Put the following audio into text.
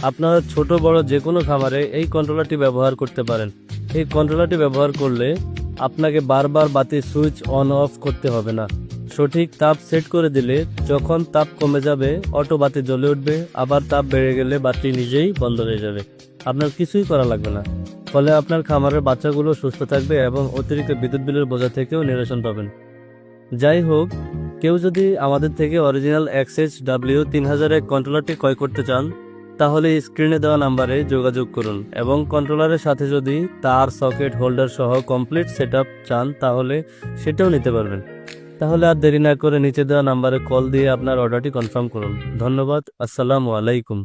আপনারা ছোট বড় যে কোনো খামারে এই কন্ট্রোলারটি ব্যবহার করতে পারেন। এই কন্ট্রোলারটি ব্যবহার করলে আপনাকে বারবার বাতির সুইচ অন অফ করতে হবে না। সঠিক তাপ সেট করে দিলে যখন তাপ কমে যাবে অটো বাতি জ্বলে উঠবে, আবার তাপ বেড়ে গেলে বাতি নিজেই বন্ধ হয়ে যাবে। আপনার কিছুই করা লাগবে না। ফলে আপনার খামারের বাচ্চাগুলো সুস্থ থাকবে এবং অতিরিক্ত বিদ্যুৎ বিলের বোঝা থেকেও নিরসন পাবেন। যাই হোক, কেউ যদি আমাদের থেকে অরিজিনাল XH-W3000 কন্ট্রোলারটি ক্রয় করতে চান তাহলে স্ক্রিনে দেওয়া নাম্বারে যোগাযোগ করুন এবং কন্ট্রোলারের সাথে যদি তার সকেট হোল্ডার সহ কমপ্লিট সেটআপ চান তাহলে সেটাও নিতে পারবেন। তাহলে আর দেরি না করে নিচে দেওয়া নাম্বারে কল দিয়ে আপনার অর্ডারটি কনফার্ম করুন। ধন্যবাদ। আসসালামু আলাইকুম।